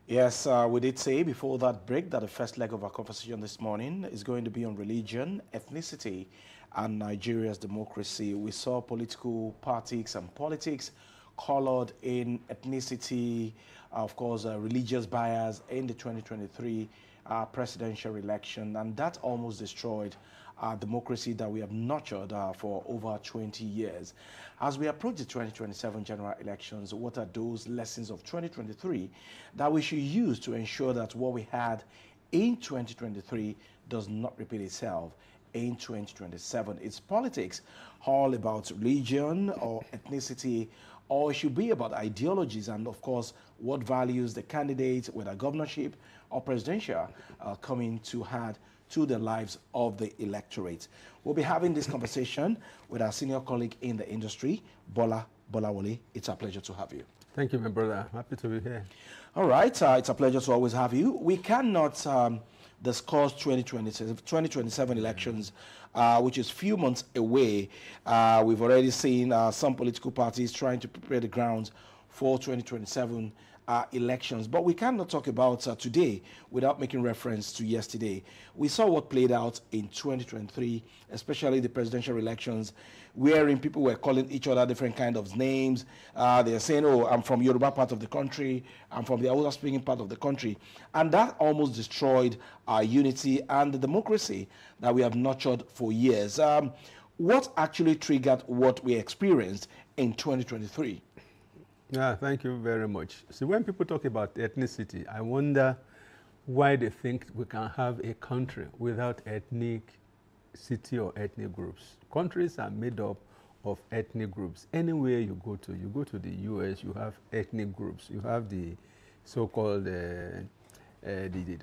Yes, we did say before that break that the first leg of our conversation this morning is going to be on religion, ethnicity, and Nigeria's democracy. We saw political parties and politics colored in ethnicity, of course, religious bias in the 2023 presidential election, and that almost destroyed democracy that we have nurtured for over 20 years. As we approach the 2027 general elections, what are those lessons of 2023 that we should use to ensure that what we had in 2023 does not repeat itself in 2027? It's politics all about religion or ethnicity, or it should be about ideologies and, of course, what values the candidate, whether governorship or presidential, coming to add to the lives of the electorate. We'll be having this conversation with our senior colleague in the industry, Bola Bolawole. It's a pleasure to have you. Thank you, my brother. Happy to be here. All right, it's a pleasure to always have you. We cannot discuss 2027 elections, which is few months away. We've already seen some political parties trying to prepare the grounds for 2027 elections. But we cannot talk about today without making reference to yesterday. We saw what played out in 2023, especially the presidential elections, wherein people were calling each other different kind of names. They're saying, oh, I'm from Yoruba part of the country, I'm from the Hausa speaking part of the country. And that almost destroyed our unity and the democracy that we have nurtured for years. What actually triggered what we experienced in 2023? Yeah, thank you very much. So when people talk about ethnicity, I wonder why they think we can have a country without ethnic city or ethnic groups. Countries are made up of ethnic groups. Anywhere you go to the US, you have ethnic groups. You have the so-called the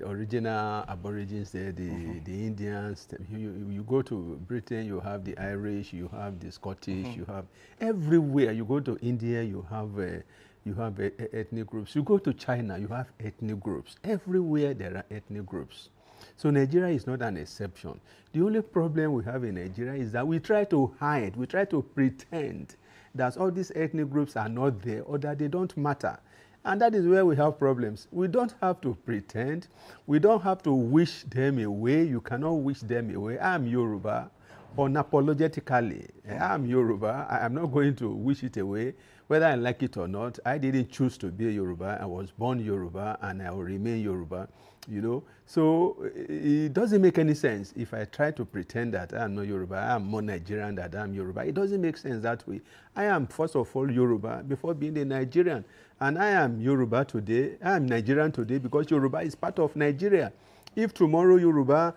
original aborigines there, the Indians. You go to Britain, you have the Irish, you have the Scottish, you have everywhere. You go to India, you have ethnic groups. You go to China, you have ethnic groups. Everywhere there are ethnic groups. So Nigeria is not an exception. The only problem we have in Nigeria is that we try to hide, we try to pretend that all these ethnic groups are not there or that they don't matter. And that is where we have problems. We don't have to pretend. We don't have to wish them away. You cannot wish them away. I am Yoruba. Unapologetically, I am Yoruba. I am not going to wish it away, whether I like it or not. I didn't choose to be a Yoruba. I was born Yoruba, and I will remain Yoruba. You know, so it doesn't make any sense if I try to pretend that I am not Yoruba. I am more Nigerian than I am Yoruba. It doesn't make sense that way. I am first of all Yoruba before being a Nigerian, and I am Yoruba today. I am Nigerian today because Yoruba is part of Nigeria. If tomorrow Yoruba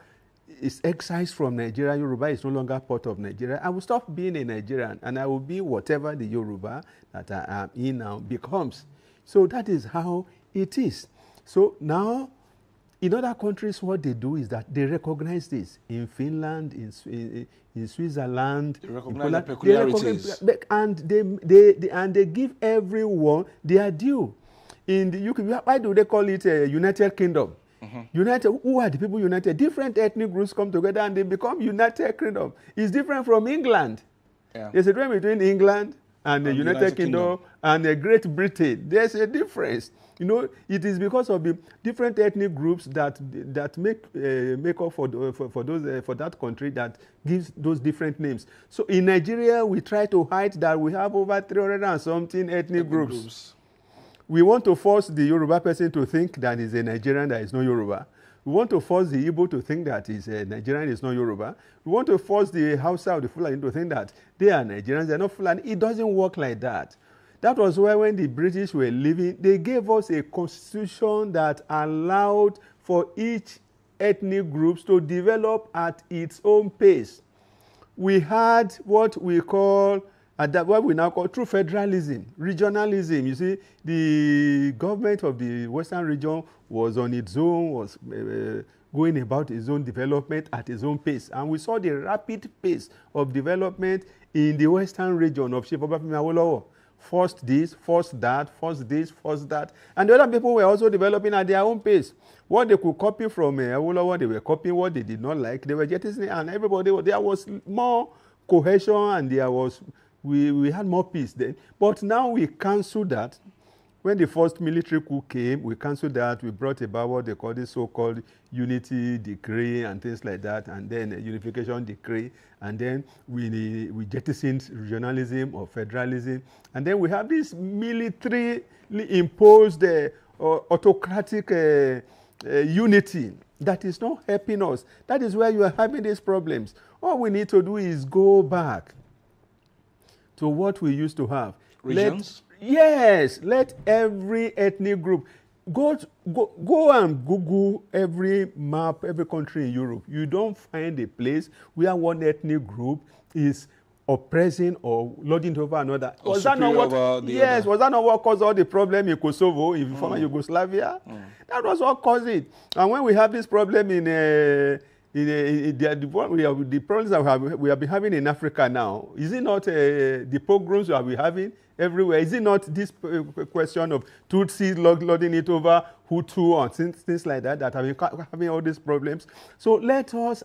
is excised from Nigeria, Yoruba is no longer part of Nigeria, I will stop being a Nigerian and I will be whatever the Yoruba that I am in now becomes. So that is how it is. So now, in other countries, what they do is that they recognize this. In Finland, in Switzerland, they recognize the peculiarities. And they give everyone their due. In the UK, why do they call it a United Kingdom? United, who are the people united? Different ethnic groups come together and they become United Kingdom. It's different from England. Yeah. There's a difference between England and the United Kingdom and the Great Britain. There's a difference. You know, it is because of the different ethnic groups that make up for that country that gives those different names. So in Nigeria, we try to hide that we have over 300 and something ethnic groups. We want to force the Yoruba person to think that he's a Nigerian that is not Yoruba. We want to force the Igbo to think that he's a Nigerian is not Yoruba. We want to force the Hausa or the Fulani to think that they are Nigerians, they're not Fulani. It doesn't work like that. That was why when the British were leaving, they gave us a constitution that allowed for each ethnic group to develop at its own pace. We had what we call, what we now call true federalism, regionalism. You see, the government of the Western region was on its own, was going about its own development at its own pace. And we saw the rapid pace of development in the Western region of Chief Obafemi Awolowo. First this, first that, first this, first that. And the other people were also developing at their own pace. What they could copy from Awolowo, they were copying. What they did not like, they were jettisoning. And everybody, there was more cohesion and there was, we had more peace then. But now we cancel that. When the first military coup came, we cancelled that. We brought about what they call the so-called unity decree and things like that, and then a unification decree, and then we jettisoned regionalism or federalism, and then we have this military imposed autocratic unity that is not helping us. That is where you are having these problems. All we need to do is go back to what we used to have. Regions? Let every ethnic group go and Google every map, every country in Europe. You don't find a place where one ethnic group is oppressing or lording over another. Was that not what? Yes, was that not what caused all the problem in Kosovo, in former Yugoslavia? That was what caused it. And when we have this problem in the problems that we have been having in Africa now, is it not the pogroms that we having everywhere? Is it not this question of Tutsi lording it over Hutu or things like that have been having all these problems? So let us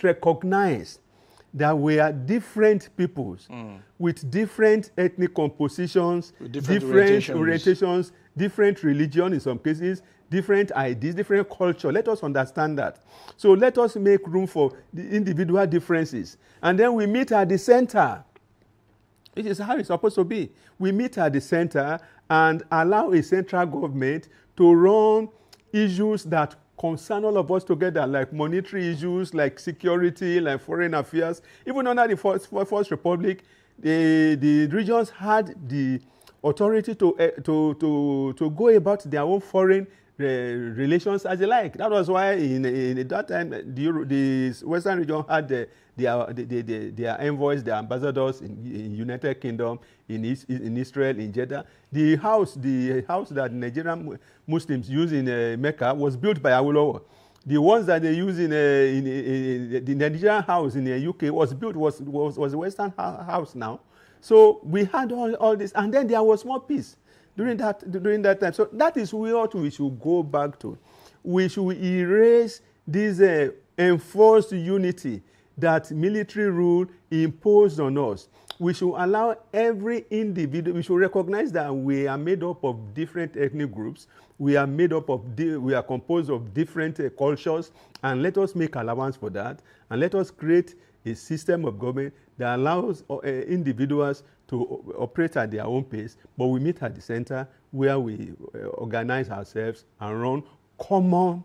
recognize that we are different peoples with different ethnic compositions, different orientations, different religion in some cases, different ideas, different culture. Let us understand that. So let us make room for the individual differences. And then we meet at the center. It is how it's supposed to be. We meet at the center and allow a central government to run issues that concern all of us together, like monetary issues, like security, like foreign affairs. Even under the First Republic, the regions had the authority to go about their own foreign relations as they like. That was why in that time the Western region had their envoys, their ambassadors in United Kingdom, in Israel, in Jeddah. The house that Nigerian Muslims use in Mecca was built by Awolowo. The ones that they use in the Nigerian house in the UK was a Western house now. So we had all this, and then there was more peace during that time. So that is what we should go back to. We should erase this enforced unity that military rule imposed on us. We should allow every individual, we should recognize that we are made up of different ethnic groups. We are composed of different cultures, and let us make allowance for that, and let us create a system of government that allows individuals to operate at their own pace, but we meet at the center where we organize ourselves and run common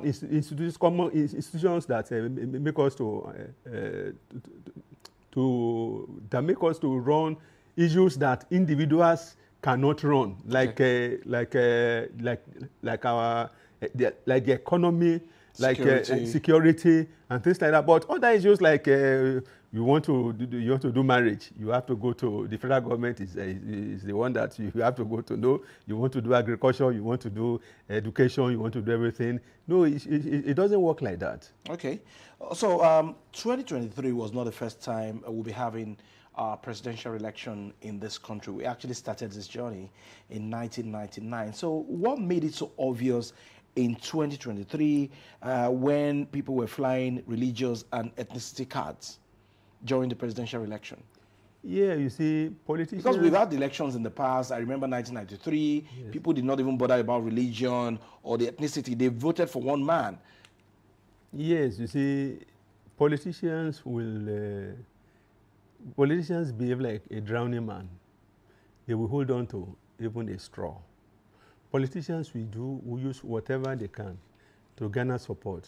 institutions that make us to run issues that individuals cannot run, like the economy, security and things like that. But other issues like you want to do marriage, you have to go to the federal government is the one that you have to go to know. You want to do agriculture, you want to do education, you want to do everything. No, it doesn't work like that. Okay. So 2023 was not the first time we'll be having a presidential election in this country. We actually started this journey in 1999. So what made it so obvious in 2023 when people were flying religious and ethnicity cards during the presidential election? Yeah, you see, politicians... Because we've had elections in the past. I remember 1993, yes. People did not even bother about religion or the ethnicity. They voted for one man. Yes, you see, politicians behave like a drowning man. They will hold on to even a straw. Politicians will use whatever they can to garner support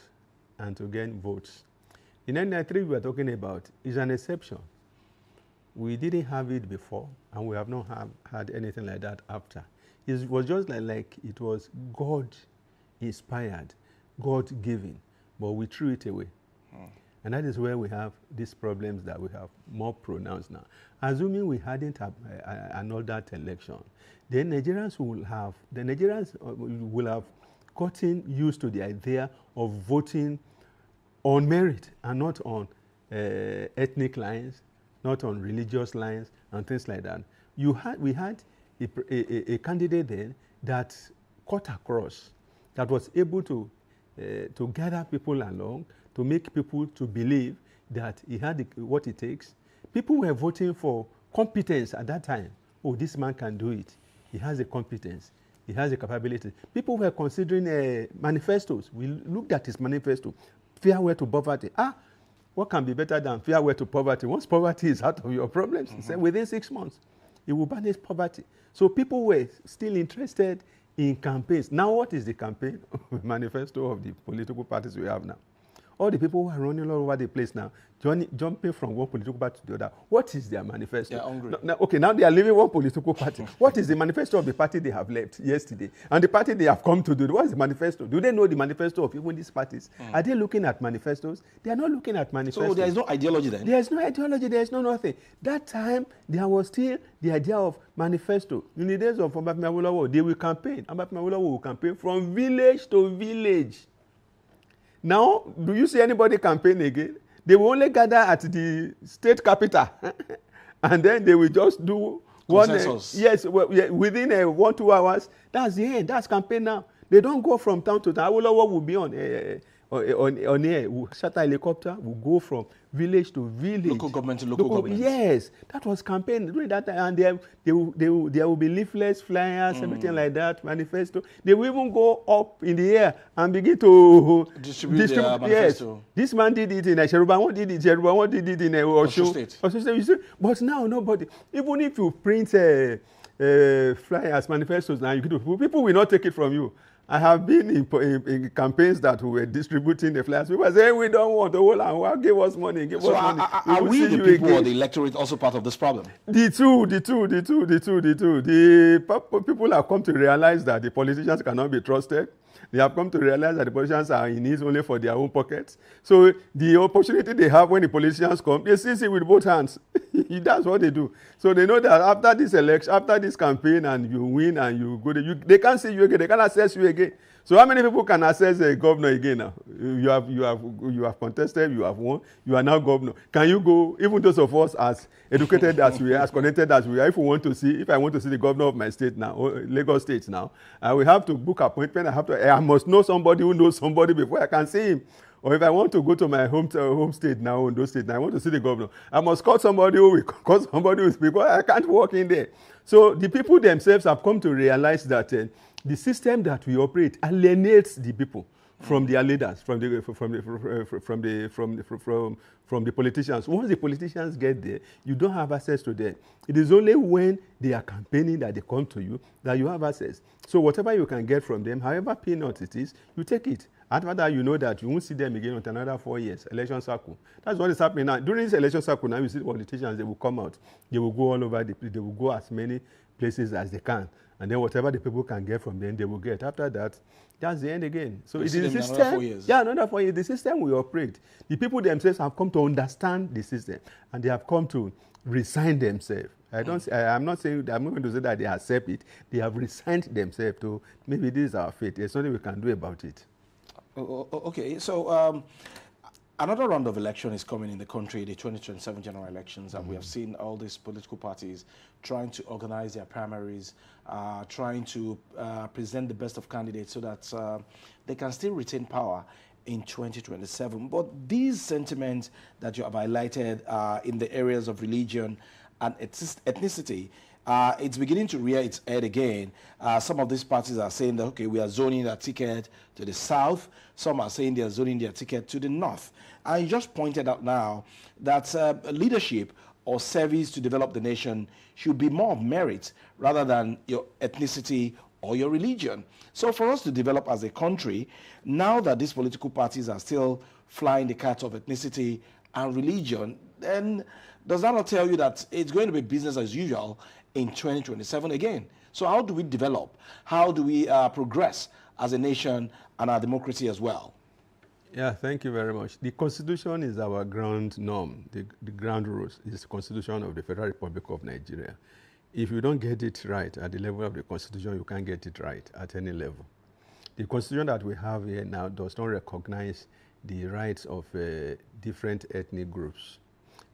and to gain votes. The 1993 we are talking about is an exception. We didn't have it before, and we have not had anything like that after. It was just like it was God-inspired, God-given, but we threw it away. And that is where we have these problems that we have more pronounced now. Assuming we hadn't annulled that election, then Nigerians will have gotten used to the idea of voting on merit and not on ethnic lines, not on religious lines and things like that. We had a candidate then that cut across, that was able to gather people along, to make people to believe that he had what it takes. People were voting for competence at that time oh, this man can do it. He has the competence. He has the capability. People were considering manifestos. We looked at his manifesto, farewell to poverty. What can be better than farewell to poverty? Once poverty is out of your problems, he said within 6 months, it will banish poverty. So people were still interested in campaigns. Now, what is the campaign manifesto of the political parties we have now? All the people who are running all over the place now, jumping from one political party to the other. What is their manifesto? They're hungry. Now they are leaving one political party. What is the manifesto of the party they have left yesterday? And the party they have come to do? What is the manifesto? Do they know the manifesto of even these parties? Are they looking at manifestos? They are not looking at manifestos. So there is no ideology then? There is no ideology. There is no nothing. That time, there was still the idea of manifesto. In the days of Bola Bolawole, they will campaign. Bola Bolawole will campaign from village to village. Now, do you see anybody campaign again? They will only gather at the state capital, and then they will just do one. Within 1-2 hours. That's the end. That's campaign now. They don't go from town to town. Awolowo will be on air. We'll shut a helicopter. We'll go from village to village. Local government to local government. Yes, that was campaign during that time, and there will be leaflets, flyers, everything like that, manifesto. They will even go up in the air and begin to distribute their manifesto. Yes, this man did it in Sheruba, one did it, Sheruba, one did it in Osho State. But now nobody. Even if you print flyers, manifestos, now people will not take it from you. I have been in campaigns that we were distributing the flyers. People say, we don't want the whole and give us money, give us money. Are we the people or the electorate also part of this problem? The two. The people have come to realize that the politicians cannot be trusted. They have come to realize that the politicians are in it only for their own pockets. So the opportunity they have when the politicians come, they seize it with both hands. That's what they do. So they know that after this election, after this campaign, and you win and you go there, they can't see you again. They can't access you again. So how many people can access a governor again now? You have contested, you have won, you are now governor. Can you go, even those of us as educated as we are, as connected as we are, if I want to see the governor of my state now, or Lagos State now, I will have to book appointment. I must know somebody who knows somebody before I can see him. Or if I want to go to my home state now, Ondo State, now I want to see the governor, I must call somebody who will call somebody who is, because I can't walk in there. So the people themselves have come to realize that the system that we operate alienates the people from their leaders, from the politicians. Once the politicians get there, you don't have access to them. It is only when they are campaigning that they come to you that you have access. So whatever you can get from them, however peanut it is, you take it. After that, you know that you won't see them again until another 4 years, election cycle. That's what is happening now. During this election cycle, now you see politicians, they will come out. They will go all over the place. They will go as many places as they can. And then whatever the people can get from them, they will get. After that, that's the end again. So it is the system. Another 4 years. Yeah, another 4 years. The system we operate. The people themselves have come to understand the system, and they have come to resign themselves. I'm not going to say that they accept it. They have resigned themselves to, maybe this is our fate. There's nothing we can do about it. Okay, so another round of election is coming in the country, the 2027 general elections, and we have seen all these political parties trying to organize their primaries, trying to present the best of candidates so that they can still retain power in 2027. But these sentiments that you have highlighted in the areas of religion and ethnicity, it's beginning to rear its head again. Some of these parties are saying that, okay, we are zoning their ticket to the south. Some are saying they are zoning their ticket to the north. I just pointed out now that leadership or service to develop the nation should be more of merit rather than your ethnicity or your religion. So for us to develop as a country, now that these political parties are still flying the kite of ethnicity and religion, then does that not tell you that it's going to be business as usual in 2027 again? So how do we develop? How do we progress as a nation and our democracy as well? Yeah, thank you very much. The Constitution is our ground norm. The ground rules is the Constitution of the Federal Republic of Nigeria. If you don't get it right at the level of the Constitution, you can't get it right at any level. The Constitution that we have here now does not recognize the rights of different ethnic groups,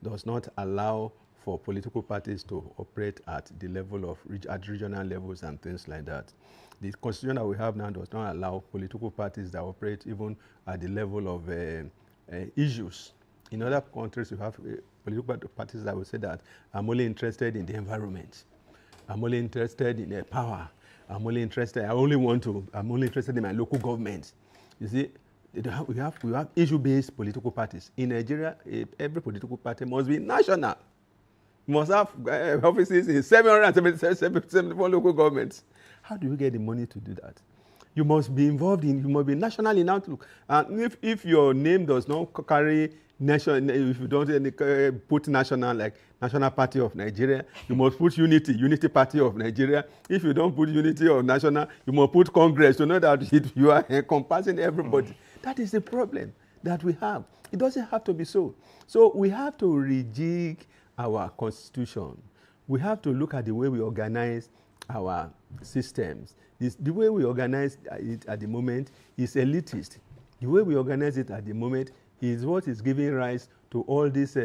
does not allow for political parties to operate at the level of regional levels and things like that. The Constitution that we have now does not allow political parties that operate even at the level of issues. In other countries, you have political parties that will say that I'm only interested in the environment. I'm only interested in power. I'm only interested in my local government. You see, we have issue-based political parties. In Nigeria, every political party must be national. Must have offices in 774 local governments. How do you get the money to do that? You must be involved you must be national in outlook. And if your name does not carry national, if you don't put national, like National Party of Nigeria, you must put Unity Party of Nigeria. If you don't put Unity or National, you must put Congress to know that you are encompassing everybody. That is the problem that we have. It doesn't have to be so. So we have to rejig our constitution. We have to look at the way we organize our systems. The way we organize it at the moment is elitist. The way we organize it at the moment is what is giving rise to all these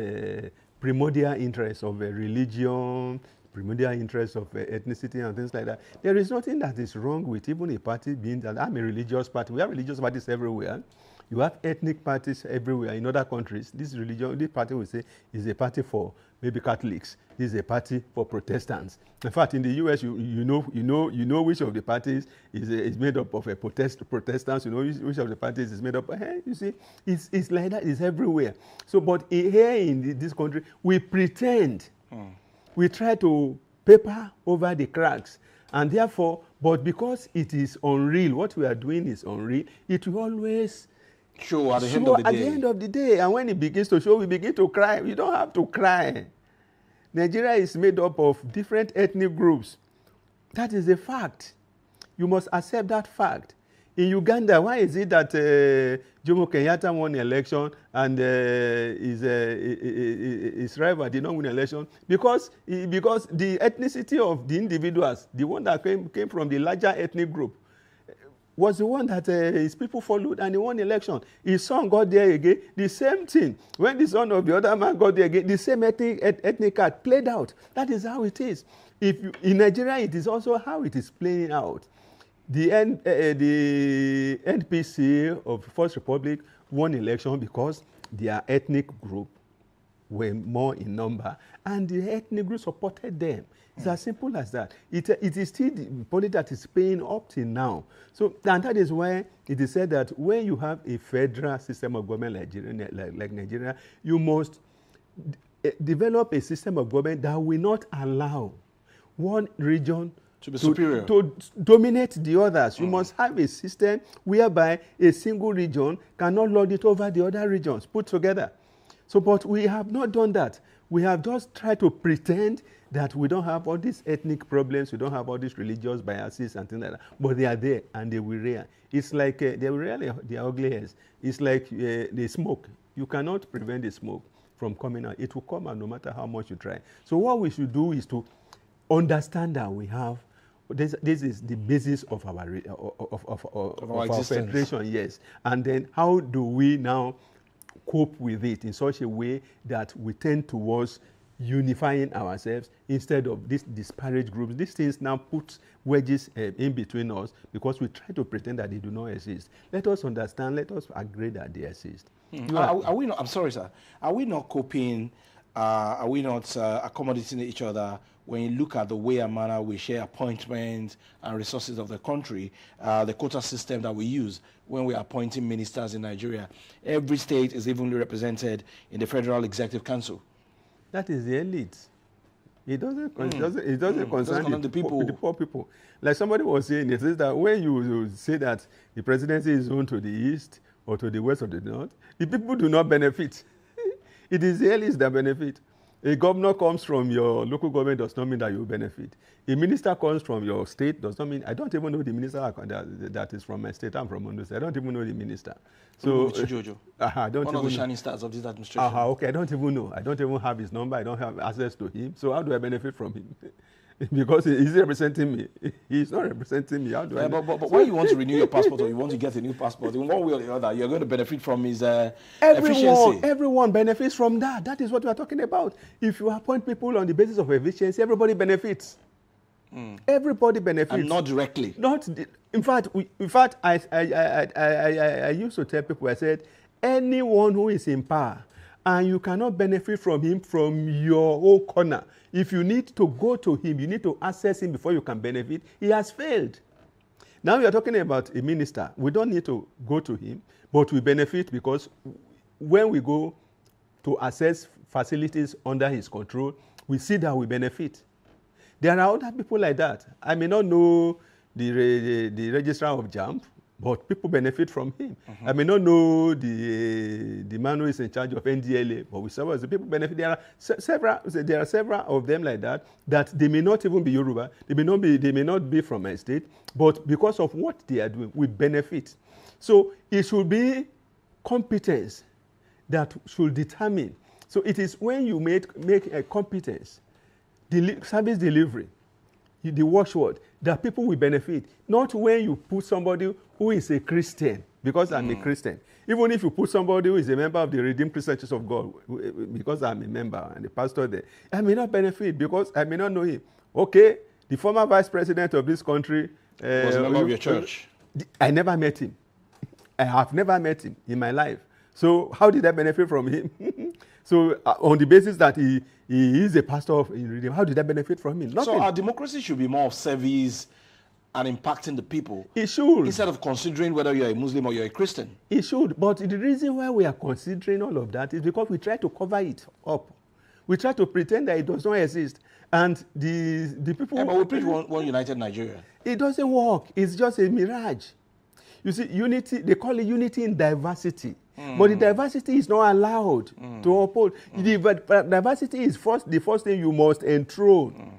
primordial interests of religion, primordial interests of ethnicity and things like that. There is nothing that is wrong with even a party being that I'm a religious party. We have religious parties everywhere. You have ethnic parties everywhere in other countries. This party we say is a party for maybe Catholics. This is a party for Protestants. In fact, in the U.S., you know which of the parties is made up of Protestants. You know which of the parties is made up. You see, it's like that. It's everywhere. So, but here in this country, we pretend. We try to paper over the cracks, and therefore, but because it is unreal, what we are doing is unreal. It will always show at the end of the day. And when it begins to show, we begin to cry. We don't have to cry. Nigeria is made up of different ethnic groups. That is a fact. You must accept that fact. In Uganda, why is it that Jomo Kenyatta won the election and his rival did not win the election? Because the ethnicity of the individuals, the one that came from the larger ethnic group, was the one that his people followed, and he won the election. His son got there again, the same thing. When the son of the other man got there again, the same ethnic card played out. That is how it is. In Nigeria, it is also how it is playing out. The NPC of First Republic won the election because their ethnic group were more in number, and the ethnic group supported them. It's as simple as that. It is still the politics that is paying up till now. So, and that is why it is said that when you have a federal system of government like Nigeria, you must develop a system of government that will not allow one region to be superior, to dominate the others. You must have a system whereby a single region cannot lord it over the other regions put together. So, but we have not done that. We have just tried to pretend that we don't have all these ethnic problems, we don't have all these religious biases and things like that. But they are there, and they will rear. It's like they will rear their ugly hairs. It's like the smoke. You cannot prevent the smoke from coming out. It will come out no matter how much you try. So what we should do is to understand that we have this is the basis of our federation, yes. And then how do we now cope with it in such a way that we tend towards unifying ourselves instead of these disparate groups? These things now put wedges in between us because we try to pretend that they do not exist. Let us understand, let us agree that they exist. Are we not, I'm sorry, sir, are we not coping, are we not accommodating each other when you look at the way and manner we share appointments and resources of the country, the quota system that we use when we are appointing ministers in Nigeria? Every state is evenly represented in the Federal Executive Council. That is the elite. It doesn't concern the people. The poor people. Like somebody was saying, it says that when you say that the presidency is owned to the east or to the west or the north, the people do not benefit. It is the elites that benefit. A governor comes from your local government does not mean that you benefit. A minister comes from your state does not mean, I don't even know the minister that is from my state. I'm from Ondo State. I don't even know the minister. So, Jojo. I don't one of the shining stars of this administration. Okay, I don't even know. I don't even have his number. I don't have access to him. So how do I benefit from him? Because he's representing me. He's not representing me. How do I? But when you want to renew your passport or you want to get a new passport, in one way or the other, you're going to benefit from his efficiency. Everyone benefits from that. That is what we are talking about. If you appoint people on the basis of efficiency, everybody benefits. Everybody benefits. And not directly. In fact, I used to tell people, I said, anyone who is in power and you cannot benefit from him from your own corner. If you need to go to him, you need to access him before you can benefit. He has failed. Now we are talking about a minister. We don't need to go to him, but we benefit because when we go to access facilities under his control, we see that we benefit. There are other people like that. I may not know the registrar of JAMB, but people benefit from him. I may not know the man who is in charge of NDLA, but we serve as the people benefit. There are several of them like that, that they may not even be Yoruba, they may not be from my state, but because of what they are doing, we benefit. So it should be competence that should determine. So it is when you make a competence, service delivery, the watchword, that people will benefit. Not when you put somebody who is a Christian, because I'm a Christian. Even if you put somebody who is a member of the Redeemed Christian Church of God, because I'm a member and the pastor there, I may not benefit because I may not know him. Okay, the former vice president of this country was a member of your church. I never met him. I have never met him in my life. So how did I benefit from him? So on the basis that he is a pastor of Redeemed, how did I benefit from him? Nothing. So our democracy should be more of service and impacting the people. It should. Instead of considering whether you're a Muslim or you're a Christian. It should. But the reason why we are considering all of that is because we try to cover it up. We try to pretend that it does not exist. And the people... Yeah, but we preach one united Nigeria. It doesn't work. It's just a mirage. You see, unity, they call it unity in diversity. But the diversity is not allowed to uphold. The diversity is the first thing you must enthrone.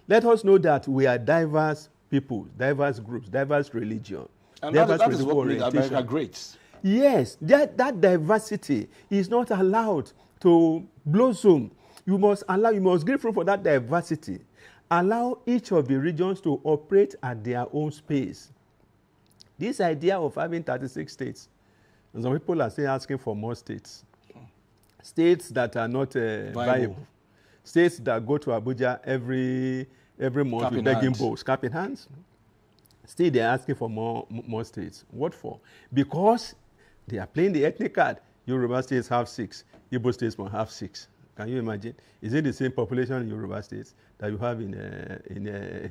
Let us know that we are diverse people, diverse groups, diverse religion. And that is what makes America great. Yes, that diversity is not allowed to blossom. You must give room for that diversity. Allow each of the regions to operate at their own space. This idea of having 36 states, and some people are still asking for more states. States that are not viable. States that go to Abuja every month with begging bowls, cap in hands. Still, they're asking for more states. What for? Because they are playing the ethnic card. Yoruba states have 6. Igbo states will have 6. Can you imagine? Is it the same population in Yoruba states that you have in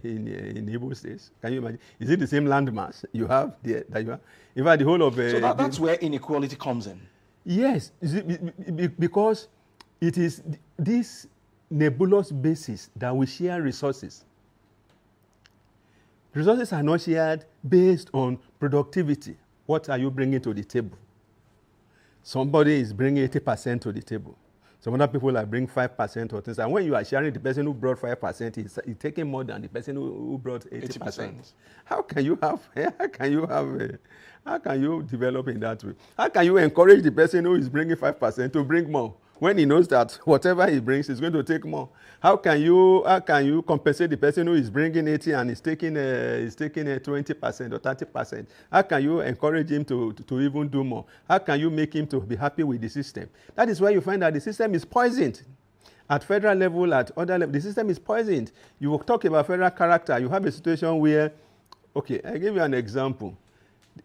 Igbo states? Can you imagine? Is it the same landmass you have there that you have? In fact, the whole of... so that's where inequality comes in. Yes, because it is this nebulous basis that we share resources. Resources are not shared based on productivity. What are you bringing to the table? Somebody is bringing 80% to the table. Some other people are bringing 5% or things. And when you are sharing, the person who brought 5% is taking more than the person who brought 80%. How can you develop in that way? How can you encourage the person who is bringing 5% to bring more when he knows that whatever he brings is going to take more? How can you compensate the person who is bringing 80 and is taking 20% or 30%? How can you encourage him to even do more? How can you make him to be happy with the system? That is why you find that the system is poisoned. At federal level, at other level, the system is poisoned. You will talk about federal character. You have a situation where, okay, I give you an example.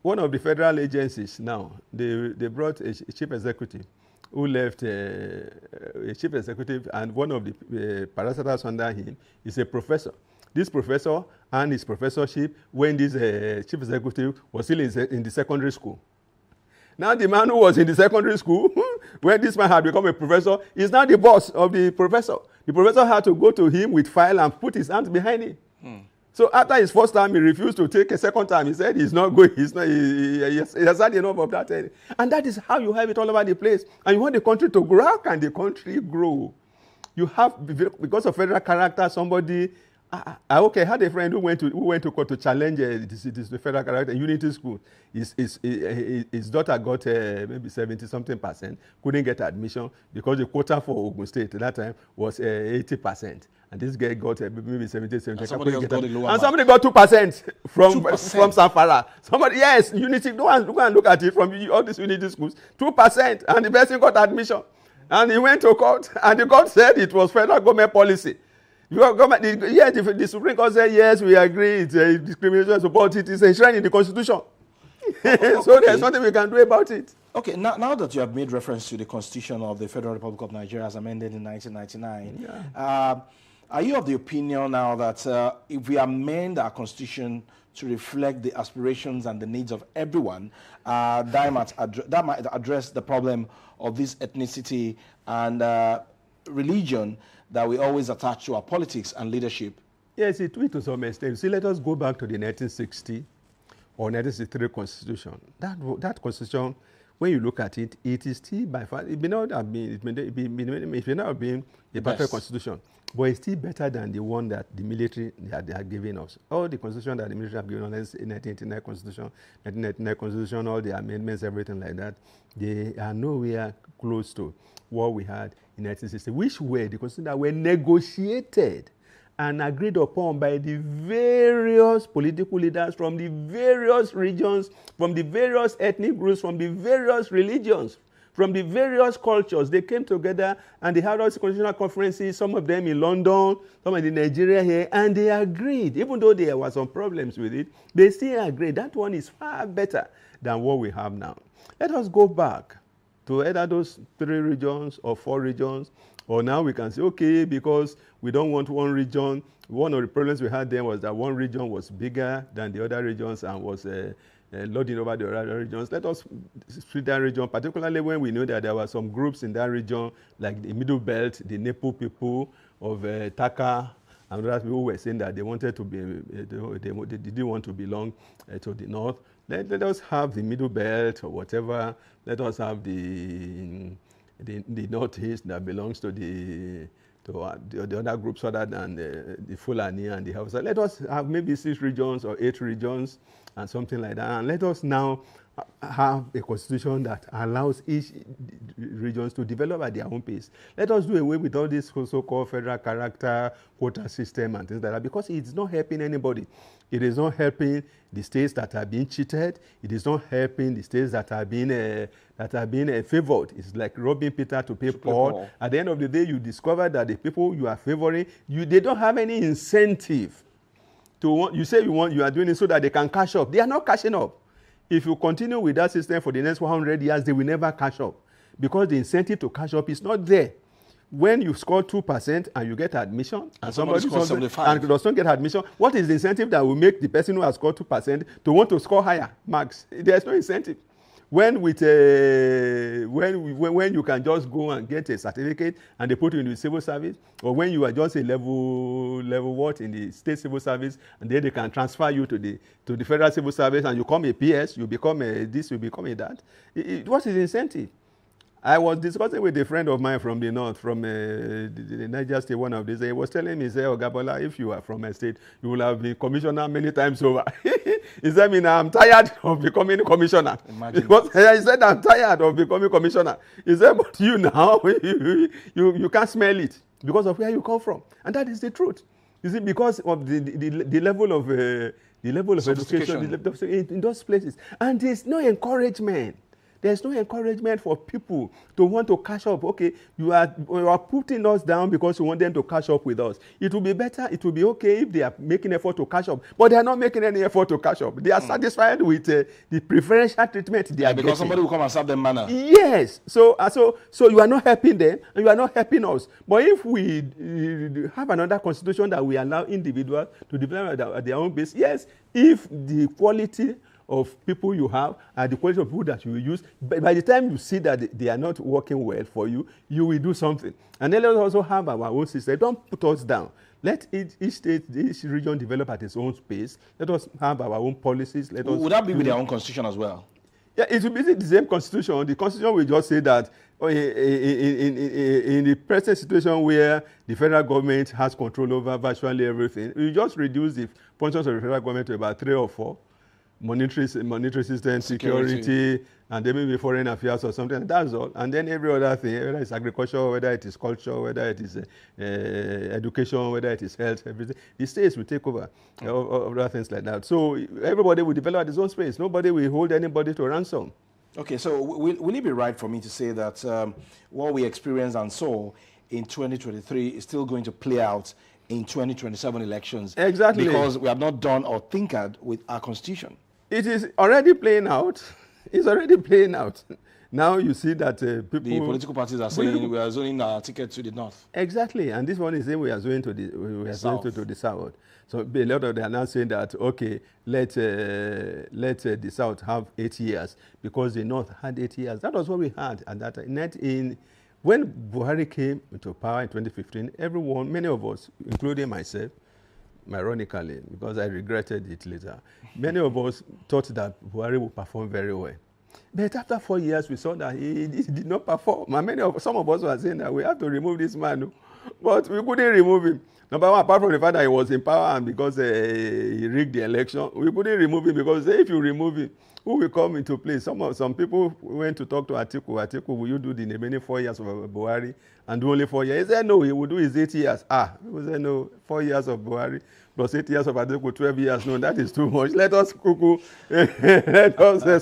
One of the federal agencies now, they brought a chief executive who left a chief executive, and one of the parastatals under him is a professor. This professor and his professorship when this chief executive was still in the secondary school. Now the man who was in the secondary school, when this man had become a professor, is now the boss of the professor. The professor had to go to him with file and put his hands behind him. So after his first time, he refused to take a second time. He said he's not going. He has had enough of that. And that is how you have it all over the place. And you want the country to grow. How can the country grow? You have, because of federal character, somebody... I had a friend who went to court to challenge the federal character Unity School. His daughter got maybe 70-something%, couldn't get admission because the quota for Ogun State at that time was 80%. And this guy got maybe 70%. And somebody got 2% from Sanfara. Yes, Unity, go and look at it from all these Unity schools. 2%, and the person got admission. And he went to court, and the court said it was federal government policy. The Supreme Court said, yes, we agree, it's a discrimination, but it is enshrined in the Constitution. So there's nothing we can do about it. Okay, now that you have made reference to the Constitution of the Federal Republic of Nigeria as amended in 1999, are you of the opinion now that if we amend our Constitution to reflect the aspirations and the needs of everyone, that might address the problem of this ethnicity and religion that we always attach to our politics and leadership? Yes, it will to some extent. See, let us go back to the 1960 or 1963 Constitution. That Constitution, when you look at it, it is still by far, it may not have been, it may not have been a perfect constitution, but it's still better than the one that the military they are giving us. All the constitution that the military have given us, in 1989 Constitution, 1999 Constitution, all the amendments, everything like that, they are nowhere close to what we had in 1960, which were the constitution that were negotiated and agreed upon by the various political leaders from the various regions, from the various ethnic groups, from the various religions, from the various cultures. They came together and they had all constitutional conferences, some of them in London, some in Nigeria here, and they agreed. Even though there were some problems with it, they still agreed. That one is far better than what we have now. Let us go back to either those 3 regions or 4 regions, or now we can say, okay, because we don't want one region. One of the problems we had then was that one region was bigger than the other regions and was loading over the other regions. Let us split that region, particularly when we know that there were some groups in that region, like the Middle Belt, the Nepo people of Taka, and other people were saying that they wanted to be, they didn't want to belong to the North. Let us have the Middle Belt or whatever. Let us have the Northeast that belongs to the other groups other than the Fulani and the Hausa. Let us have maybe 6 regions or 8 regions and something like that. And let us now have a constitution that allows each regions to develop at their own pace. Let us do away with all this so-called federal character, quota system and things like that, because it's not helping anybody. It is not helping the states that are being cheated. It is not helping the states that are being favored. It's like robbing Peter to pay Paul. At the end of the day, you discover that the people you are favoring, they don't have any incentive to want. You say you are doing it so that they can cash up. They are not cashing up. If you continue with that system for the next 100 years, they will never cash up, because the incentive to cash up is not there. When you score 2% and you get admission, and somebody scores 75 and does not get admission, what is the incentive that will make the person who has scored 2% to want to score higher marks? There is no incentive. When you can just go and get a certificate and they put you in the civil service, or when you are just a level what in the state civil service, and then they can transfer you to the federal civil service, and you become a PS, you become a this, you become a that. What is the incentive? I was discussing with a friend of mine from the north, from the Niger State one of these. He was telling me, he said, Bola, if you are from a state, you will have been commissioner many times over. He said, I'm tired of becoming commissioner. Imagine. He said, I'm tired of becoming commissioner. He said, but you now, you can't smell it because of where you come from. And that is the truth. You see, because of the level of education in those places. And there's no encouragement. There's no encouragement for people to want to cash up. Okay, you are putting us down because you want them to cash up with us. It will be better, it will be okay if they are making effort to cash up, but they are not making any effort to cash up. They are satisfied with the preferential treatment they are because getting. Somebody will come and serve them manner. Yes. So you are not helping them and you are not helping us. But if we have another constitution that we allow individuals to develop at their own base, yes, if the quality of people you have and the quality of people that you will use, by the time you see that they are not working well for you, you will do something. And then let us also have our own system. Don't put us down. Let each state, each region develop at its own pace. Let us have our own policies. Would that be with their own constitution as well? Yeah, it will be the same constitution. The constitution will just say that in the present situation where the federal government has control over virtually everything, we just reduce the functions of the federal government to about 3 or 4. Monetary system, security, and then maybe foreign affairs or something. That's all. And then every other thing, whether it's agriculture, whether it is culture, whether it is education, whether it is health, everything, the states will take over, other things like that. So everybody will develop at his own space. Nobody will hold anybody to ransom. Okay, so will it be right for me to say that what we experienced and saw in 2023 is still going to play out in 2027 elections? Exactly. Because we have not done or tinkered with our constitution. It is already playing out. It's already playing out. Now you see that people... The political parties are saying we are zoning our ticket to the north. Exactly, and this one is saying we are zoning to the south. So a lot of them are now saying that, okay, let the south have 8 years because the north had 8 years. That was what we had at that time. When Buhari came into power in 2015, everyone, many of us, including myself, ironically, because I regretted it later, many of us thought that Buhari would perform very well. But after 4 years, we saw that he did not perform. And some of us were saying that we have to remove this man, but we couldn't remove him. Number one, apart from the fact that he was in power and because he rigged the election, we couldn't remove him because if you remove him, who will come into place? Some people went to talk to Atiku. Atiku, will you do the remaining 4 years of Buhari and do only 4 years? He said no, he will do his 8 years. People said no, 4 years of Buhari plus 8 years of Atiku, 12 years. No, that is too much. Let us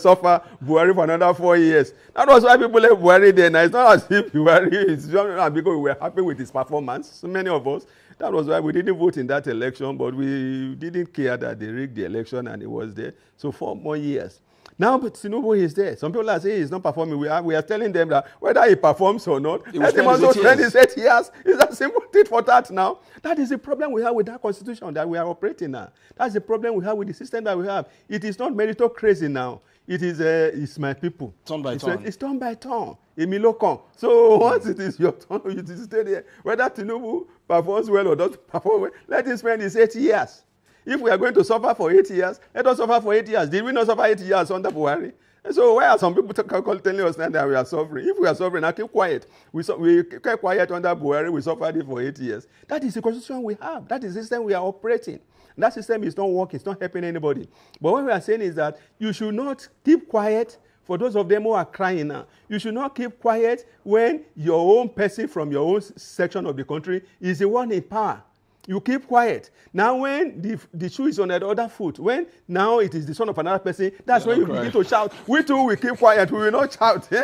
suffer Buhari for another 4 years. That was why people left Buhari then. It's not as if Buhari is just because we were happy with his performance. So many of us. That was why we didn't vote in that election, but we didn't care that they rigged the election and it was there. So 4 more years. Now, but Tinubu is there. Some people are saying he's not performing. We are telling them that whether he performs or not, let him also spend his 8 years. It's a simple thing for that now. That is the problem we have with that constitution that we are operating now. That's the problem we have with the system that we have. It is not meritocracy now. It is it's my people. Turn by turn. It's turn by turn. Emilokon. So once it is your turn, you just stay there. Whether Tinubu performs well or doesn't perform well, let him spend his 8 years. If we are going to suffer for 8 years, let us suffer for 8 years. Did we not suffer 8 years under Buhari? And so why are some people telling us now that we are suffering? If we are suffering, now keep quiet. We kept quiet under Buhari, we suffered it for 8 years. That is the constitution we have. That is the system we are operating. That system is not working, it's not helping anybody. But what we are saying is that you should not keep quiet. For those of them who are crying now, you should not keep quiet when your own person from your own section of the country is the one in power. You keep quiet. Now when the shoe is on the other foot, when now it is the son of another person, that's when you begin to shout. We too will keep quiet. We will not shout. We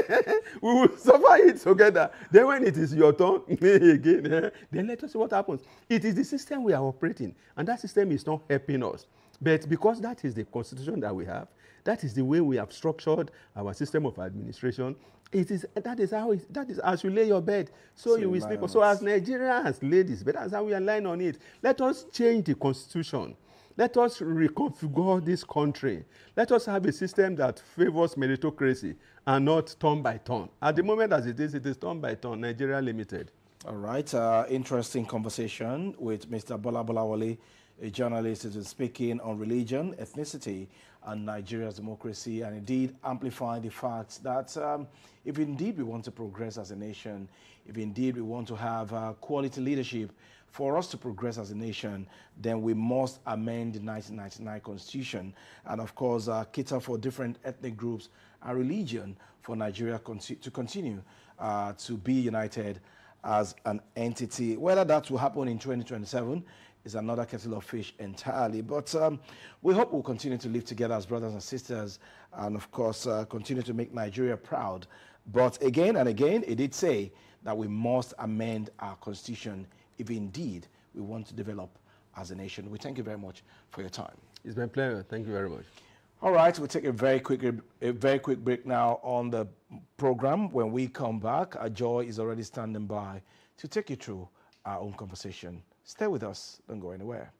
will suffer it together. Then when it is your turn, again, then let us see what happens. It is the system we are operating, and that system is not helping us. But because that is the constitution that we have, that is the way we have structured our system of administration. That is as you lay your bed, so you will sleep. So as Nigeria has laid this bed, that's how we align on it. Let us change the constitution. Let us reconfigure this country. Let us have a system that favors meritocracy and not turn by turn. At the moment as it is turn by turn, Nigeria Limited. All right, interesting conversation with Mr. Bola Bolawole, a journalist who's been speaking on religion, ethnicity, and Nigeria's democracy, and indeed amplifying the fact that if indeed we want to progress as a nation, if indeed we want to have quality leadership, for us to progress as a nation, then we must amend the 1999 Constitution and, of course, cater for different ethnic groups and religion for Nigeria to continue to be united as an entity. Whether that will happen in 2027 is another kettle of fish entirely. But we hope we'll continue to live together as brothers and sisters and, of course, continue to make Nigeria proud. But again and again, it did say that we must amend our constitution if indeed we want to develop as a nation. We thank you very much for your time. It's my pleasure. Thank you very much. All right, we'll take a very quick break now on the program. When we come back, Joy is already standing by to take you through our own conversation. Stay with us. Don't go anywhere.